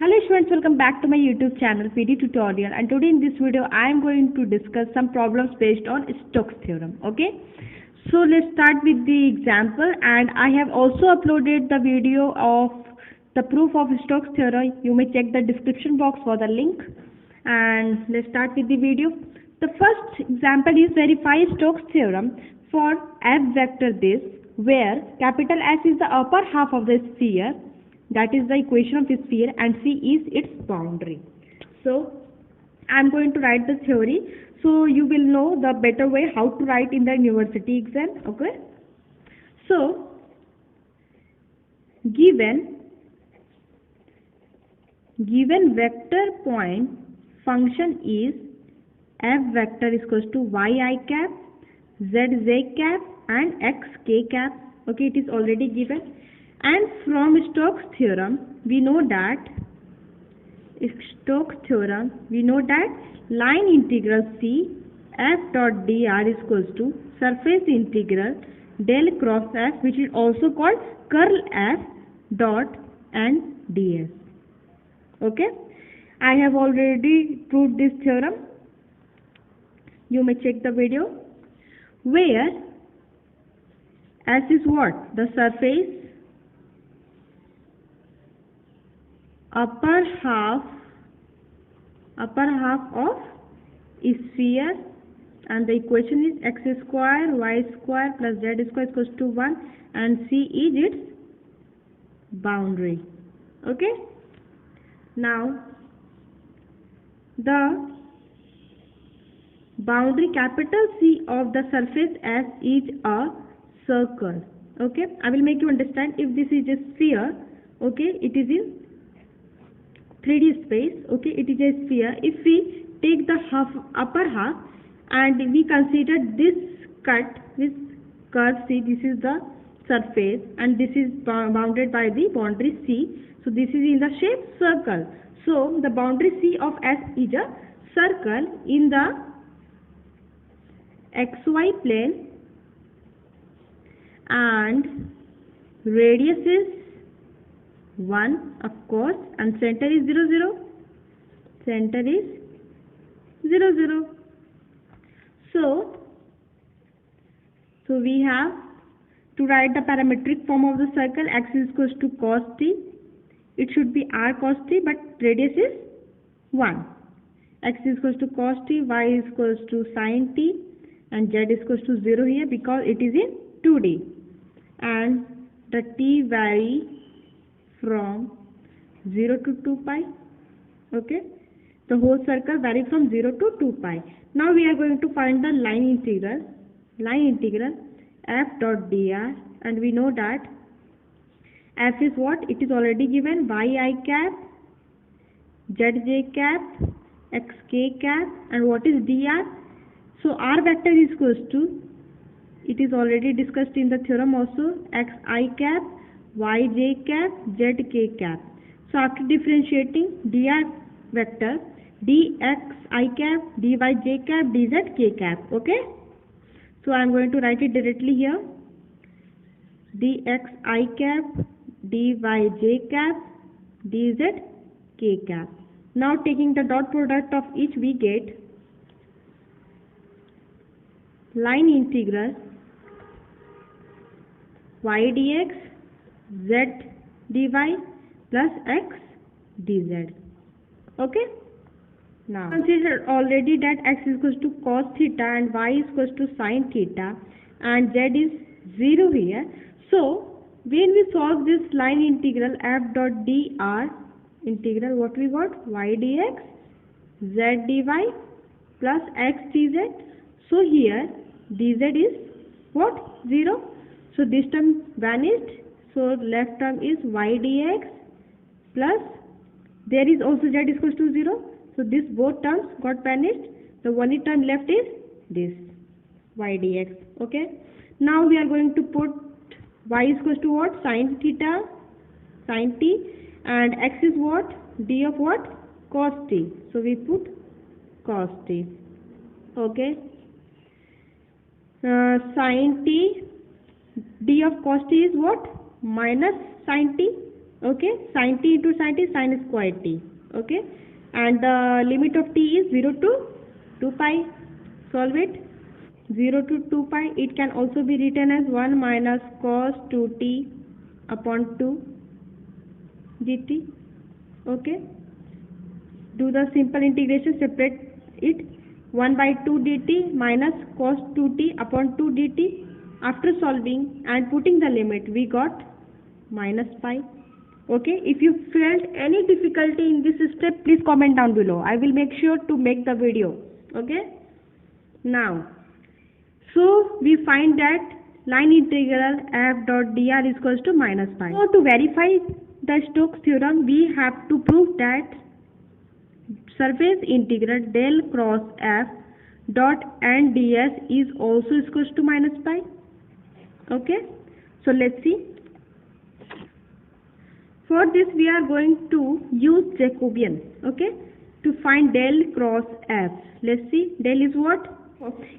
Hello students, welcome back to my YouTube channel PD Tutorial, and today in this video I am going to discuss some problems based on Stokes theorem. Okay, so let's start with the example, and I have also uploaded the video of the proof of Stokes theorem. You may check the description box for the link, and let's start with the video. The first example is verify Stokes theorem for F vector this, where capital S is the upper half of the sphere, that is the equation of the sphere, and C is its boundary. So I am going to write the theory so you will know the better way how to write in the university exam. Okay, so given vector point function is f vector is equals to yi cap, zj cap, and xk cap. Okay, it is already given. And from Stokes theorem, we know that line integral C f dot dr is equals to surface integral del cross f, which is also called curl f dot and ds. Okay, I have already proved this theorem. You may check the video, where S is what? The surface upper half of sphere, and the equation is x square y square plus z square equals to 1, and C is its boundary. Okay, now the boundary capital C of the surface S is a circle. Okay, I will make you understand. If this is a sphere, okay, it is in 3D space. Okay, it is a sphere. If we take the upper half and we consider this curve C, this is the surface, and this is bounded by the boundary C. So this is in the shape circle. So the boundary C of S is a circle in the xy plane, and radius is 1, of course, and center is 0 0. Center is 0 0. So we have to write the parametric form of the circle. X is equals to cos t. It should be r cos t, but radius is 1. X is equals to cos t, y is equals to sin t, and z is equals to 0 here because it is in 2D. And the t vary from 0 to 2 pi. Okay, the whole circle varies from 0 to 2 pi. Now we are going to find the line integral f dot dr, and we know that f is what? It is already given, yi cap, zj cap, xk cap, and what is dr? So r vector is equals to, it is already discussed in the theorem also, xi cap, yj cap, zk cap. So after differentiating dr vector, dxi cap, dyj cap, dzk cap. Okay, so I am going to write it directly here, dxi cap, dyj cap, dzk cap. Now taking the dot product of each, we get line integral y dx z dy plus x dz. Okay, now consider already that x is equals to cos theta and y is equals to sin theta, and z is 0 here. So when we solve this line integral f dot dr integral, what we got? Y dx z dy plus x dz. So here dz is what? 0. So this term vanished. So left term is y dx plus, there is also z is equals to 0. So this both terms got vanished. The only term left is this y dx. Okay. Now we are going to put y is equals to what? Sin theta, sin t, and x is what? D of what? Cos t. So we put cos t. Okay. Sin t, d of cos t is what? Minus sin t. Okay, sin t into sin t, sin square t. Okay, and the limit of t is 0 to 2 pi. Solve it. 0 to 2 pi, it can also be written as 1 minus cos 2t upon 2 dt. Okay, do the simple integration, separate it. 1 by 2 dt minus cos 2t upon 2 dt. After solving and putting the limit, we got minus pi. Okay, if you felt any difficulty in this step, please comment down below. I will make sure to make the video. Okay, now so we find that line integral f dot dr is equals to minus pi. So to verify the Stokes theorem, we have to prove that surface integral del cross f dot n ds is also equals to minus pi. Okay, so let's see. For this we are going to use Jacobian, okay, to find del cross f. Let's see, del is what?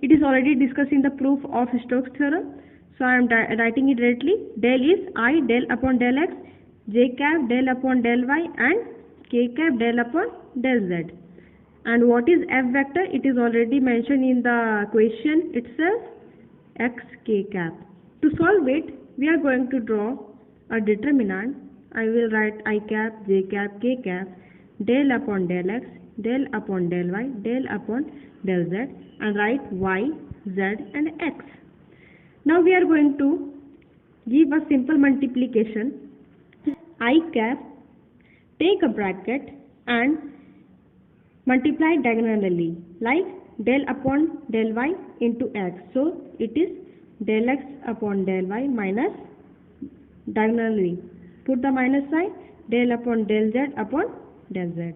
It is already discussed in the proof of Stokes theorem, so I am writing it directly. Del is I del upon del x, j cap del upon del y, and k cap del upon del z. And what is f vector? It is already mentioned in the question itself, x k cap. To solve it, we are going to draw a determinant. I will write I cap, j cap, k cap, del upon del x, del upon del y, del upon del z, and write y, z and x. Now we are going to give a simple multiplication. I cap, take a bracket and multiply diagonally, like del upon del y into x. So it is del x upon del y minus diagonally. Put the minus sign, del upon del z upon del z.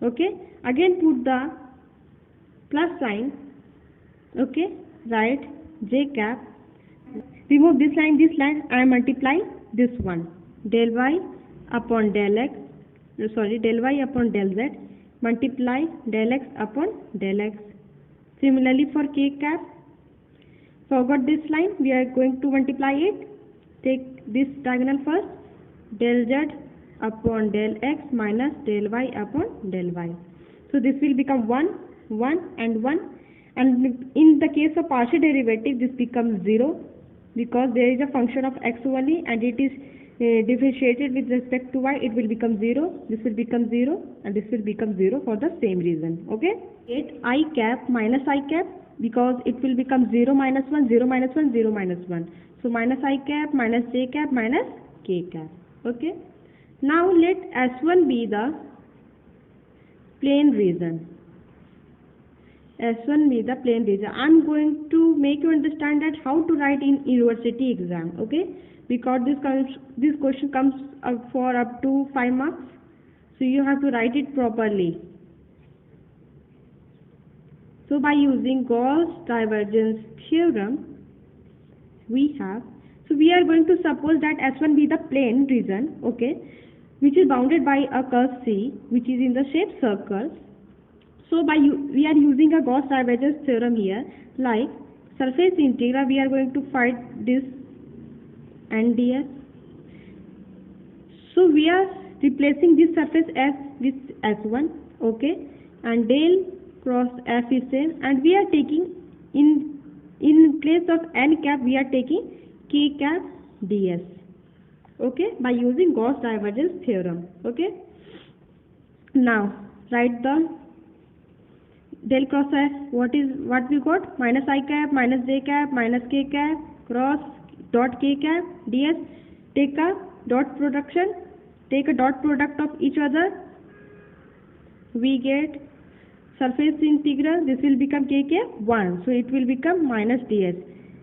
Okay, again put the plus sign. Okay, write j cap, remove this line, and multiply this one, del y upon del x, del y upon del z, multiply del x upon del x. Similarly for k cap, forgot this line, we are going to multiply it. Take this diagonal first, del z upon del x minus del y upon del y. So this will become 1, 1 and 1, and in the case of partial derivative this becomes 0, because there is a function of x only and it is differentiated with respect to y. It will become 0, this will become 0, and this will become 0 for the same reason. Okay, get I cap minus I cap, because it will become 0 minus 1, 0 minus 1, 0 minus 1. So minus I cap minus j cap minus k cap. Okay, now let S1 be the plane region. S1 be the plane region. I am going to make you understand that how to write in university exam. Okay, because this question comes up for up to 5 marks, so you have to write it properly. So by using Gauss divergence theorem, we are going to suppose that S1 be the plane region, okay, which is bounded by a curve C, which is in the shape circle. So we are using a Gauss divergence theorem here, like surface integral, we are going to find this and ds. So we are replacing this surface f with S1, okay, and del cross f is same, and we are taking in place of n cap we are taking k cap ds, okay, by using Gauss divergence theorem. Okay, now write the del cross f. What we got? Minus I cap minus j cap minus k cap cross dot k cap ds. Take a dot product of each other. We get surface integral, this will become k cap 1, so it will become minus ds,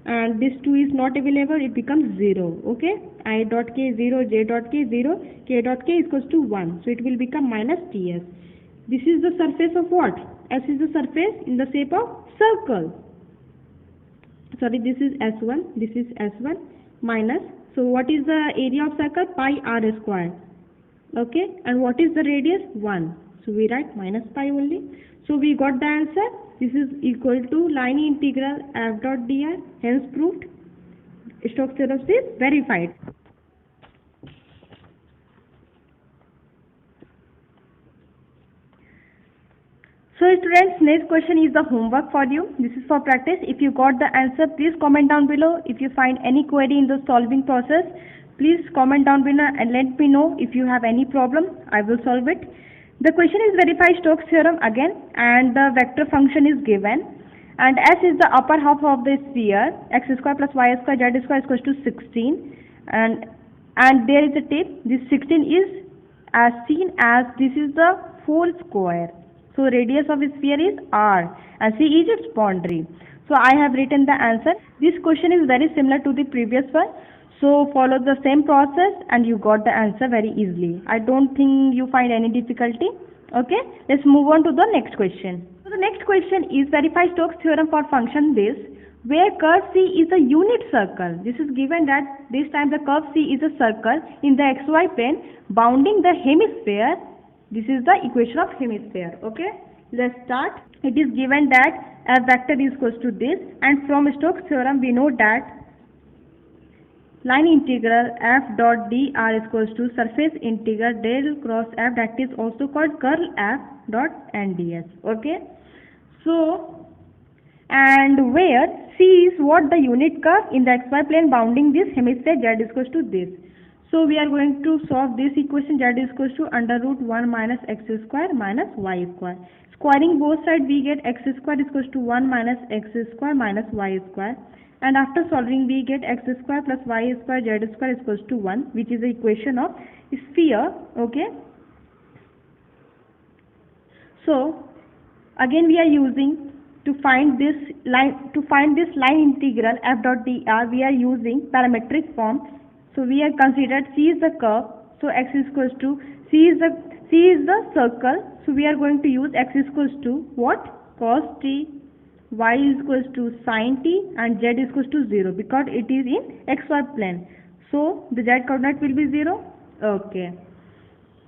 and this 2 is not available, it becomes 0. Okay, I dot k 0, j dot k 0, k dot k is equals to 1, so it will become minus ds. This is the surface of what? S is the surface in the shape of circle. Sorry, this is S1 minus, so what is the area of circle? Pi r square. Okay, and what is the radius? 1, so we write minus pi only. So we got the answer. This is equal to line integral f dot dr, hence proved. Stokes theorem is verified. So students, next question is the homework for you. This is for practice. If you got the answer, please comment down below. If you find any query in the solving process, please comment down below and let me know. If you have any problem, I will solve it. The question is verify Stokes theorem again, and the vector function is given, and S is the upper half of the sphere, x square plus y square z square is equals to 16, and there is a tip. This 16 is as seen as this is the whole square. So radius of a sphere is r, and C is its boundary. So I have written the answer. This question is very similar to the previous one. So follow the same process and you got the answer very easily. I don't think you find any difficulty. Okay, let's move on to the next question. So the next question is verify Stokes theorem for function this, where curve C is a unit circle. This is given that this time the curve C is a circle in the xy plane bounding the hemisphere. This is the equation of hemisphere. Okay, let's start. It is given that f vector is equals to this, and from Stokes theorem we know that line integral f dot dr is equals to surface integral del cross f, that is also called curl f dot nds. Okay, so and where C is what, the unit curve in the xy plane bounding this hemisphere z is equals to this. So we are going to solve this equation. Z is equals to under root 1 minus x square minus y square. Squaring both sides we get x square is equals to 1 minus x square minus y square. And after solving we get x square plus y square z square is equals to 1, which is the equation of sphere. Okay. So again we are using to find this line integral f dot dr, we are using parametric form. So we have considered C is the curve, so x is equals to C is the circle, so we are going to use x is equals to what, cos t, y is equals to sin t, and z is equals to 0 because it is in xy plane. So the z coordinate will be 0. Okay.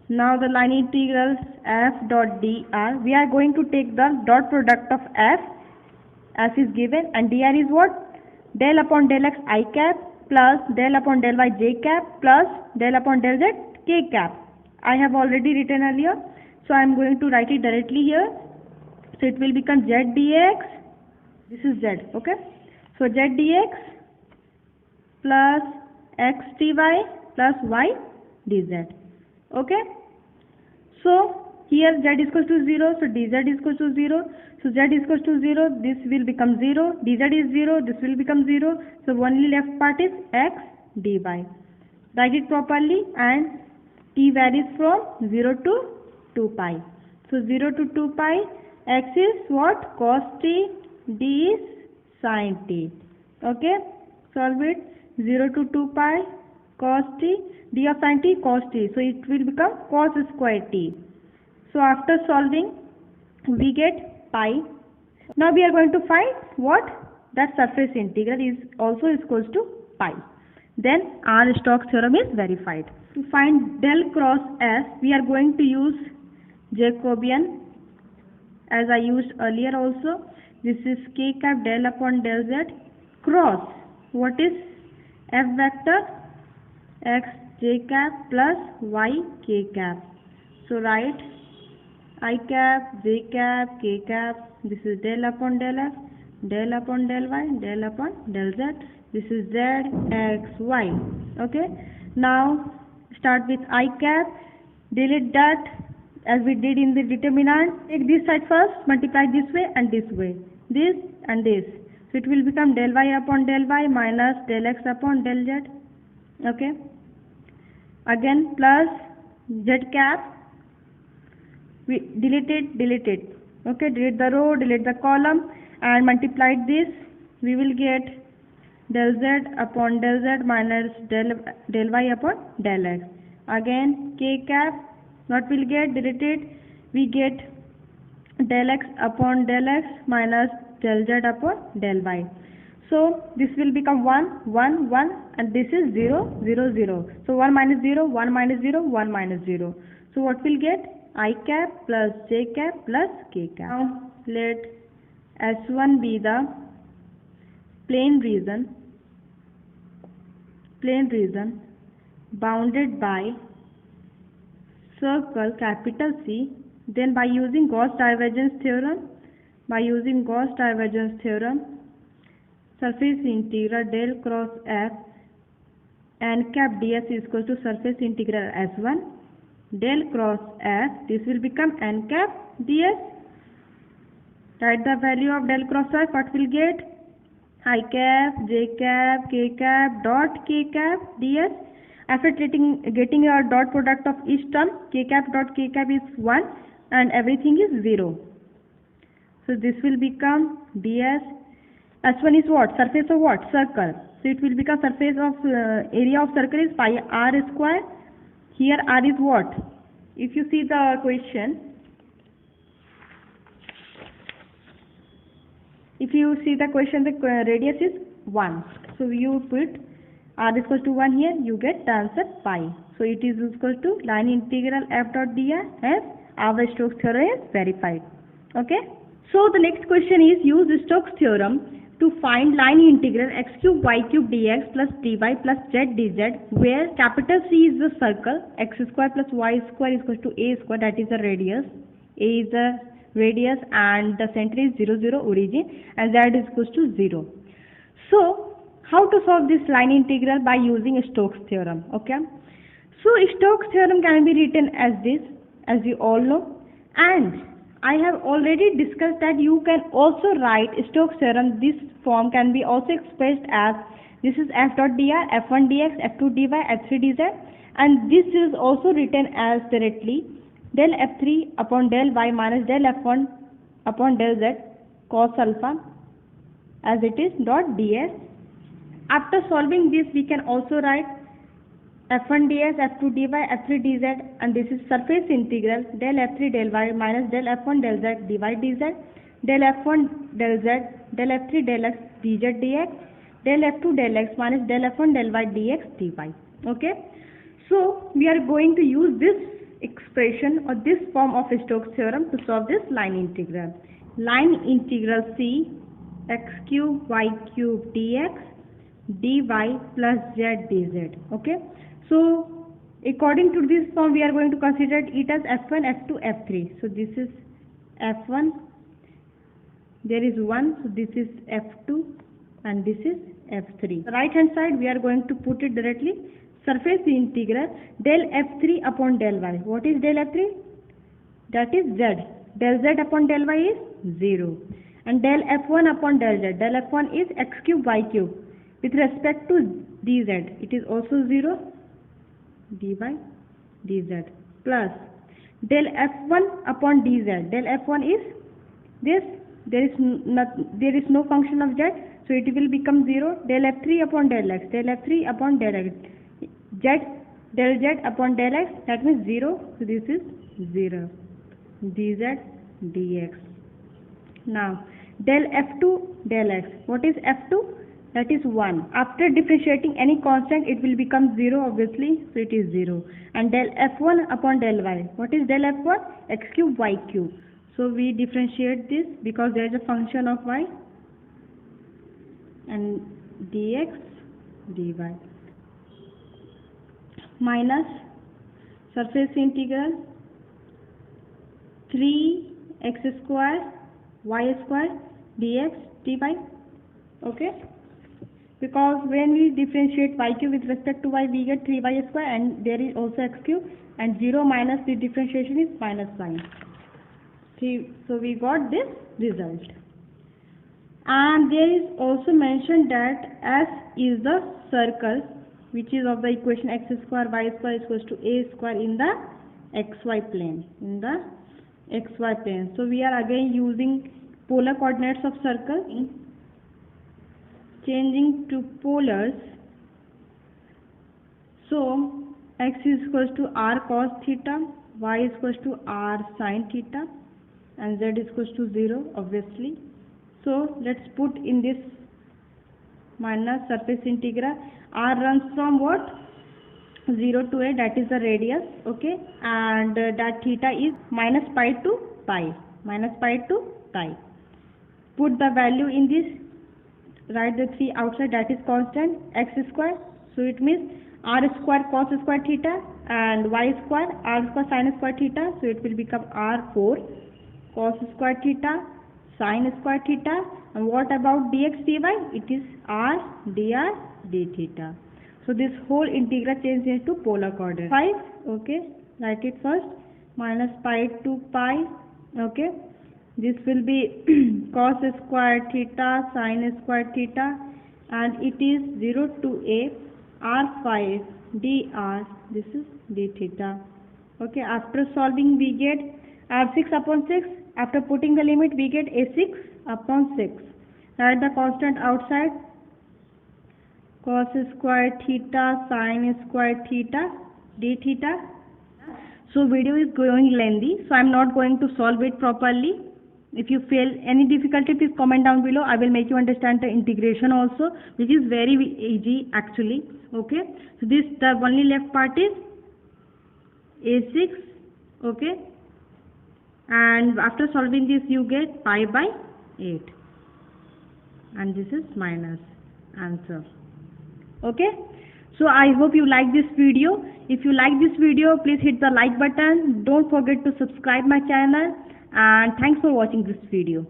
Now the line integral f dot dr, we are going to take the dot product of f as is given, and dr is what, del upon del x I cap plus del upon del y j cap plus del upon del z k cap. I have already written earlier, so I am going to write it directly here. So it will become z dx, this is z. Okay, so z dx plus x dy plus y dz. Okay, so here z is equal to 0, so dz is equal to 0. So z is equal to 0, this will become 0, dz is 0, this will become 0. So only left part is x dy. Write it properly, and t varies from 0 to 2 pi. So 0 to 2 pi, x is what, cos t, d is sin t. Okay, solve it. 0 to 2 pi cos t, d of sin t cos t, so it will become cos square t. So after solving we get pi. Now we are going to find what, that surface integral is also equals to pi. Then our Stokes theorem is verified. To find del cross S, we are going to use Jacobian as I used earlier also. This is k cap del upon del z cross, what is f vector, x j cap plus y k cap. So write I cap, j cap, k cap, this is del upon del f, del upon del y, del upon del z, this is z, x, y. Okay, now start with I cap, delete that as we did in the determinant. Take this side first, multiply this way and this way, this and this. So it will become del y upon del y minus del x upon del z. Okay, again plus z cap, we delete it. Okay, delete the row, delete the column, and multiply this, we will get del z upon del z minus del y upon del x. Again k cap, what will get, delete it, we get del x upon del x minus del z upon del y. So this will become 1, 1, 1, and this is 0, 0, 0. So 1 minus 0, 1 minus 0, 1 minus 0. So what will get, I cap plus j cap plus k cap. Now let S1 be the plane region bounded by circle capital C Then by using Gauss divergence theorem, surface integral del cross f n cap ds is equal to surface integral s1 del cross f. This will become n cap ds. Write the value of del cross f. What will get? I cap, j cap, k cap, dot k cap ds. After getting your dot product of each term, k cap dot k cap is 1 and everything is 0. So this will become ds. S1 is what? Surface of what? Circle. So it will become surface of area of circle is pi r square. Here r is what? If you see the question, the radius is 1. So you put r is equal to 1 here, you get the answer pi. So it is equal to line integral f dot dr as our Stokes theorem is verified. Okay. So the next question is use Stokes theorem to find line integral x cube y cube dx plus dy plus z dz, where capital C is the circle, x square plus y square is equal to a square, that is the radius. A is the radius and the center is 0 0 origin, and z is equal to 0. So how to solve this line integral? By using Stokes theorem. Okay. So Stokes theorem can be written as this, as you all know, and I have already discussed that you can also write Stokes theorem. This form can be also expressed as this is f dot dr, f1 dx, f2 dy, f3 dz, and this is also written as directly del f3 upon del y minus del f1 upon del z cos alpha as it is dot ds. After solving this, we can also write f1 ds, f2 dy, f3 dz, and this is surface integral del f3 del y minus del f1 del z dy dz, del f1 del z, del f3 del x dz dx, del f2 del x minus del f1 del y dx dy. Okay. So we are going to use this expression or this form of Stokes theorem to solve this line integral. Line integral C x cube y cube dx dy plus z dz. Okay. So according to this form, we are going to consider it as f1, f2, f3. So this is f1, there is 1, so this is f2 and this is f3. The right hand side we are going to put it directly. Surface integral del f3 upon del y. What is del f3? That is z. Del z upon del y is 0. And del f1 upon del z. Del f1 is x cube y cube. With respect to dz, it is also 0. dy dz plus del f1 upon dz. Del f1 is this, there is no function of z, so it will become 0. Del f3 upon del x, del f3 upon del x, z, del z upon del x, that means 0, so this is 0. dz dx. Now del f2 del x, what is f2? That is 1. After differentiating any constant, it will become 0 obviously, so it is 0. And del f1 upon del y. What is del f1? X cube y cube. So we differentiate this because there is a function of y, and dx dy minus surface integral 3x square y square dx dy. Okay. Because when we differentiate y cube with respect to y, we get 3y square, and there is also x cube, and 0 minus the differentiation is minus sign. So we got this result. And there is also mentioned that S is the circle which is of the equation x square y square is equal to a square in the xy plane. So we are again using polar coordinates of circle. Changing to polars, so x is equal to r cos theta, y is equal to r sin theta, and z is equal to 0 obviously. So let's put in this minus surface integral. R runs from what? 0 to a, that is the radius. Okay, and that theta is minus pi to pi. Put the value in this. Write the 3 outside, that is constant x square. So it means r square cos square theta and y square, r square sin square theta, so it will become r4 cos square theta sin square theta. And what about dx dy? It is r dr d theta. So this whole integral changes into polar coordinate. 5, okay, write it first, minus pi to pi, okay. This will be cos square theta sin square theta, and it is 0 to a r5 dr, this is d theta. Okay, after solving we get r6 upon 6. After putting the limit we get a6 upon 6. Write the constant outside, cos square theta sin square theta d theta. So video is going lengthy, so I am not going to solve it properly. If you feel any difficulty, please comment down below. I will make you understand the integration also, which is very easy actually. Okay, so this, the only left part is a6, okay, and after solving this you get pi by 8, and this is minus answer. Okay, so I hope you like this video. If you like this video, please hit the like button. Don't forget to subscribe my channel, and thanks for watching this video.